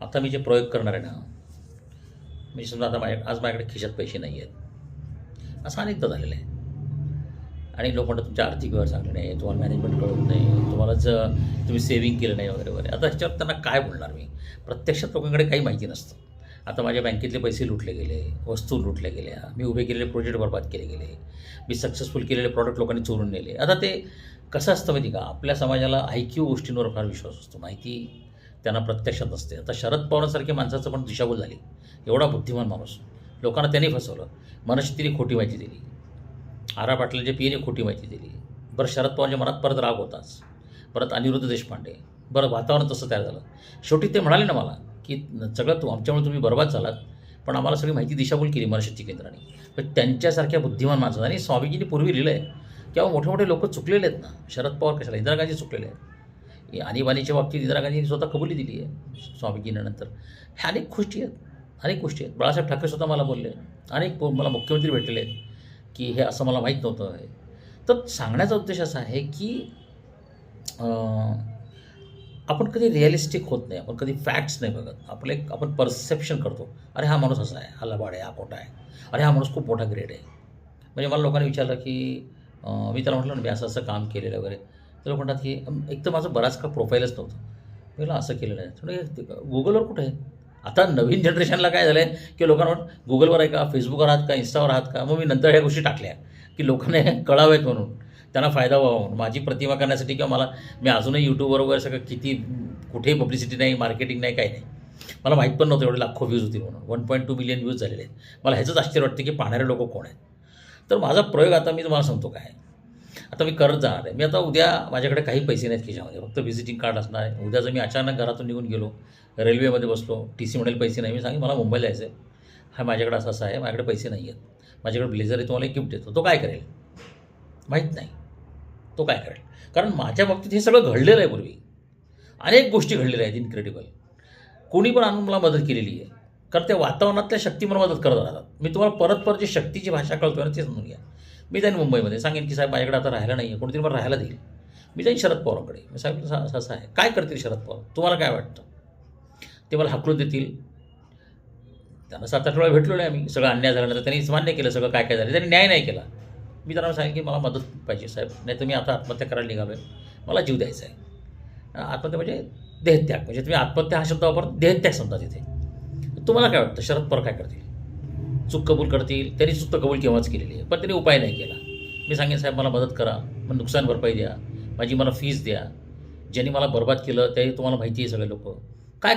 आता मी जे प्रयोग करणार आहे ना, म्हणजे समजा आता आज माझ्याकडे खिशात पैसे नाही आहेत, असं अनेकदा झालेलं आहे. आणि लोक म्हणतात तुमच्या आर्थिक व्यवहार चांगले नाही, तुम्हाला मॅनेजमेंट कळत नाही, तुम्ही सेव्हिंग केलं नाही वगैरे वगैरे. आता ह्याच्यावर त्यांना काय बोलणार मी? प्रत्यक्षात लोकांकडे काही माहिती नसतं. आता माझ्या बँकेतले पैसे लुटले गेले, वस्तू लुटल्या गेल्या, मी उभे केलेले प्रोजेक्ट बरबाद केले गेले, मी सक्सेसफुल केलेले प्रॉडक्ट लोकांनी चोरून नेले. आता ते कसं असतं माहिती का, आपल्या समाजाला IQ गोष्टींवर फार विश्वास असतो, माहिती त्यांना प्रत्यक्षात नसते. आता शरद पवारांसारख्या माणसाचं पण दिशाभूल झाली. एवढा बुद्धिमान माणूस, लोकांना त्यांनी फसवलं. मनशक्तीने खोटी माहिती दिली, आरा पाटलांच्या PAने खोटी माहिती दिली. बरं, शरद पवारांच्या मनात परत राग होताच. परत अनिरुद्ध देशपांडे, बरं वातावरण तसं तयार झालं. शेवटी ते म्हणाले ना मला, की सगळं आमच्यामुळे तुम्ही बरबाद झालात, पण आम्हाला सगळी माहिती दिशाभूल केली मनशक्ती केंद्राने. पण त्यांच्यासारख्या बुद्धिमान माणसाने, आणि स्वामीजींनी पूर्वी लिहिलं आहे किंवा मोठे मोठे लोक चुकलेले आहेत ना. शरद पवार कशाला, इंदिरा गांधी चुकलेले आहेत. आणीबाणीच्या बाबतीत इंदिरा गांधींनी स्वतः कबुली दिली आहे स्वामीजींनंतर. ह्या अनेक गोष्टी आहेत, अनेक गोष्टी आहेत. बाळासाहेब ठाकरे स्वतः मला बोलले, मला मुख्यमंत्री भेटलेले आहेत की हे असं मला माहीत नव्हतं आहे. तर सांगण्याचा उद्देश असा आहे की आपण कधी रिअलिस्टिक होत नाही, आपण कधी फॅक्ट्स नाही बघत. आपण परसेप्शन करतो. अरे हा माणूस असा आहे, हा लबाड आहे, हा खोटा आहे, अरे हा माणूस खूप मोठा ग्रेड आहे. म्हणजे मला लोकांनी विचारलं की मी त्याला म्हटलं ना मी असं काम केलेलं वगैरे. तर लोक म्हणतात की एक तर माझं बराच का प्रोफाईलच नव्हतं. मी म्हटलं असं केलेलं आहे. थोडं गुगलवर कुठं आहे? आता नवीन जनरेशनला काय झालं आहे की लोकांना गुगलवर आहे का, फेसबुकवर आहात का, इंस्टावर आहात का. मग मी नंतर ह्या गोष्टी टाकल्या की लोकांना कळावेत म्हणून, त्यांना फायदा व्हावा म्हणून, माझी प्रतिमा करण्यासाठी. किंवा मी अजूनही यूट्यूबवर वगैरे सगळं कुठेही पब्लिसिटी नाही, मार्केटिंग नाही, काही नाही. मला माहीत पण नव्हतं एवढे लाखो व्ह्यूज होतील म्हणून. 1.2 मिलियन व्ह्यूज झालेले आहेत. मला ह्याचंच आश्चर्य वाटतं की पाहणारे लोक कोण आहेत. तर माझा प्रयोग आता मी तुम्हाला सांगतो काय. आता मी करत जाणार आहे. मी आता उद्या माझ्याकडे काही पैसे नाहीत खिशामध्ये, फक्त व्हिजिटिंग कार्ड असणार आहे. उद्या जर मी अचानक घरातून निघून गेलो, रेल्वेमध्ये बसलो, TC म्हणेल पैसे नाही, मी सांगेन मला मुंबईला जायचं आहे, हा माझ्याकडे असं आहे, माझ्याकडे पैसे नाही आहेत, माझ्याकडे ब्लेझर आहे, तुम्हाला एक गिफ्ट देतो. तो काय करेल माहीत नाही, तो काय करेल. कारण माझ्या बाबतीत हे सगळं घडलेलं आहे. पूर्वी अनेक गोष्टी घडलेल्या आहेत इनक्रेडिबल. कोणी पण आणून मला मदत केलेली आहे. कारण त्या वातावरणातल्या शक्ती मला मदत करत राहतात. मी तुम्हाला परत जी शक्तीची भाषा कळतो ना, ते समजून घ्या. मी जाईन मुंबईमध्ये, सांगेन की साहेब माझ्याकडे आता राहायला नाही आहे, कोणतरी मला राहायला देईल. मी जाईन शरद पवारांकडे, मी साहेब असं असं आहे, काय करतील शरद पवार, तुम्हाला काय वाटतं. ते मला हाकलून देतील. त्यांना 7-8 वेळा भेटलो नाही आम्ही. सगळं अन्याय झाल्यानंतर त्यांनी मान्य केलं सगळं काय काय झालं, त्यांनी न्याय नाही केला. मी त्यांना सांगेन की मला मदत पाहिजे साहेब, नाही तर मी आता आत्महत्या करायला निघालो आहे, मला जीव द्यायचा आहे. आत्महत्या म्हणजे देहत्याग, म्हणजे तुम्ही आत्महत्या हा शब्द वापर, देहत्याग समजा तिथे. तुम्हाला काय वाटतं शरद पवार काय करतील. चूक कबूल करतील. त्यांनी चूक कबूल केव्हाच केलेली आहे, पण त्यांनी उपाय नाही केला. मी सांगेन साहेब मला मदत करा, मग नुकसान भरपाई द्या, मला फीस द्या. ज्यांनी मला बरबाद केलं ते तुम्हाला माहिती आहे, सगळे लोक काय